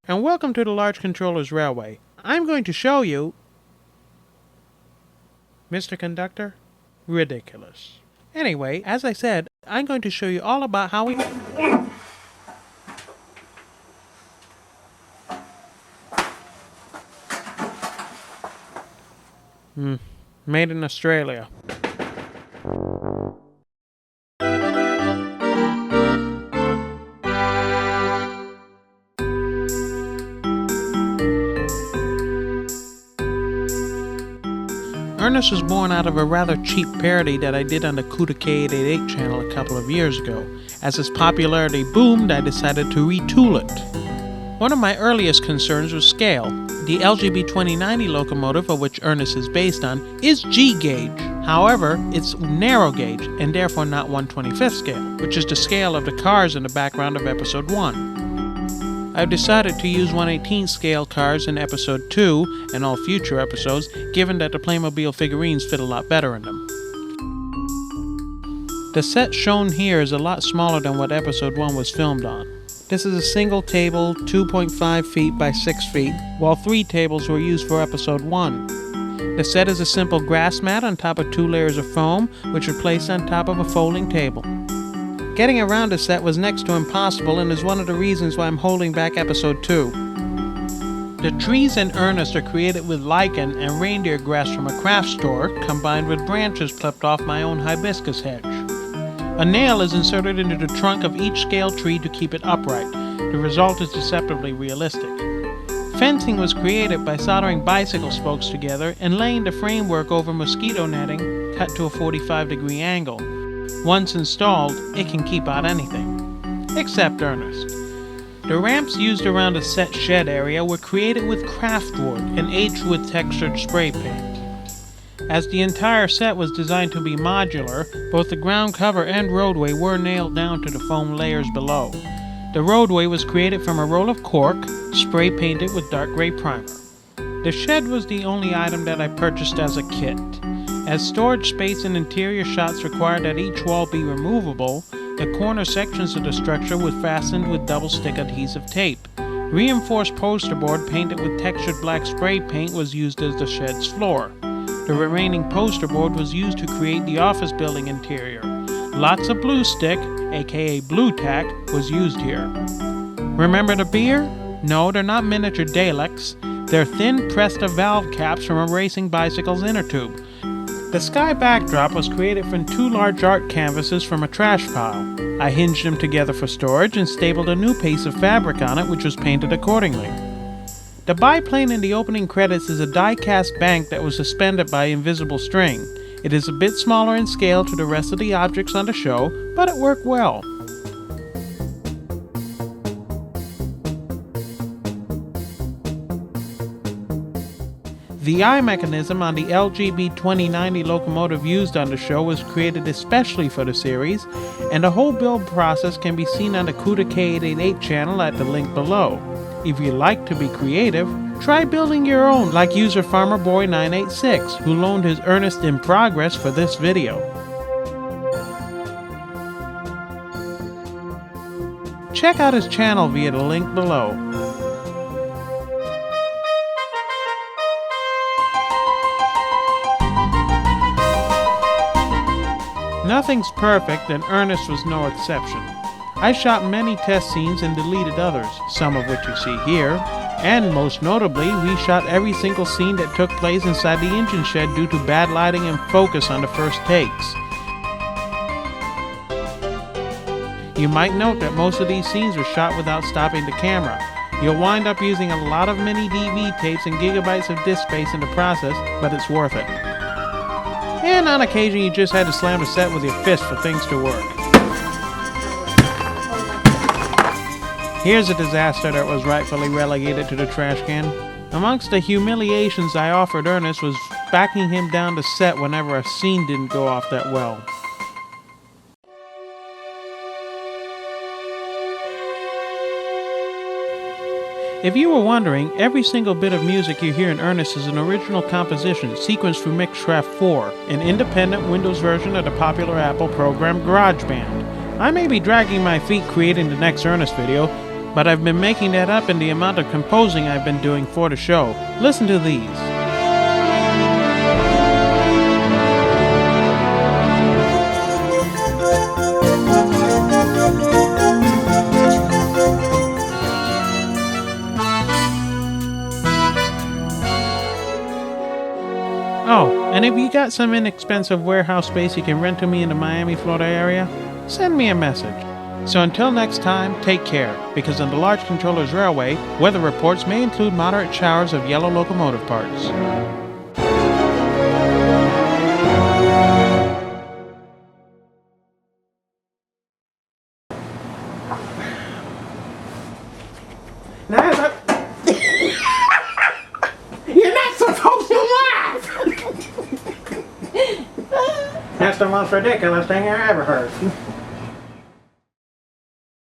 and welcome to the Large Controllers Railway. I'm going to show you... Mr. Conductor? Ridiculous. Anyway, as I said, I'm going to show you all about how we... Made in Australia. Ernest was born out of a rather cheap parody that I did on the Kuda K888 channel a couple of years ago. As his popularity boomed, I decided to retool it. One of my earliest concerns was scale. The LGB 2090 locomotive, of which Ernest is based on, is G-gauge. However, it's narrow gauge, and therefore not 1/25th scale, which is the scale of the cars in the background of Episode 1. I've decided to use 1/18 scale cars in Episode 2 and all future episodes, given that the Playmobil figurines fit a lot better in them. The set shown here is a lot smaller than what Episode 1 was filmed on. This is a single table 2.5 feet by 6 feet, while 3 tables were used for Episode 1. The set is a simple grass mat on top of 2 layers of foam, which are placed on top of a folding table. Getting around the set was next to impossible and is one of the reasons why I'm holding back Episode 2. The trees in Ernest are created with lichen and reindeer grass from a craft store, combined with branches clipped off my own hibiscus hedge. A nail is inserted into the trunk of each scale tree to keep it upright. The result is deceptively realistic. Fencing was created by soldering bicycle spokes together and laying the framework over mosquito netting cut to a 45-degree angle. Once installed, it can keep out anything. Except Ernest. The ramps used around the set shed area were created with craft wood and aged with textured spray paint. As the entire set was designed to be modular, both the ground cover and roadway were nailed down to the foam layers below. The roadway was created from a roll of cork, spray painted with dark gray primer. The shed was the only item that I purchased as a kit. As storage space and interior shots required that each wall be removable, the corner sections of the structure were fastened with double-stick adhesive tape. Reinforced poster board painted with textured black spray paint was used as the shed's floor. The remaining poster board was used to create the office building interior. Lots of blue stick, aka blue tack, was used here. Remember the beer? No, they're not miniature Daleks. They're thin Presta valve caps from a racing bicycle's inner tube. The sky backdrop was created from 2 large art canvases from a trash pile. I hinged them together for storage and stapled a new piece of fabric on it, which was painted accordingly. The biplane in the opening credits is a die-cast bank that was suspended by invisible string. It is a bit smaller in scale to the rest of the objects on the show, but it worked well. The eye mechanism on the LGB 2090 locomotive used on the show was created especially for the series, and the whole build process can be seen on the Kuda K888 channel at the link below. If you like to be creative, try building your own like user FarmerBoy986, who loaned his Ernest in progress for this video. Check out his channel via the link below. Nothing's perfect, and Ernest was no exception. I shot many test scenes and deleted others, some of which you see here, and most notably, we shot every single scene that took place inside the engine shed due to bad lighting and focus on the first takes. You might note that most of these scenes were shot without stopping the camera. You'll wind up using a lot of mini DV tapes and gigabytes of disk space in the process, but it's worth it. And on occasion you just had to slam the set with your fist for things to work. Here's a disaster that was rightfully relegated to the trash can. Amongst the humiliations I offered Ernest was backing him down the set whenever a scene didn't go off that well. If you were wondering, every single bit of music you hear in Ernest is an original composition sequenced through Mixcraft 4, an independent Windows version of the popular Apple program GarageBand. I may be dragging my feet creating the next Ernest video, but I've been making that up in the amount of composing I've been doing for the show. Listen to these. Oh, and if you got some inexpensive warehouse space you can rent to me in the Miami, Florida area, send me a message. So until next time, take care, because on the Large Controllers Railway, weather reports may include moderate showers of yellow locomotive parts. You're not supposed to laugh! That's the most ridiculous thing I ever heard.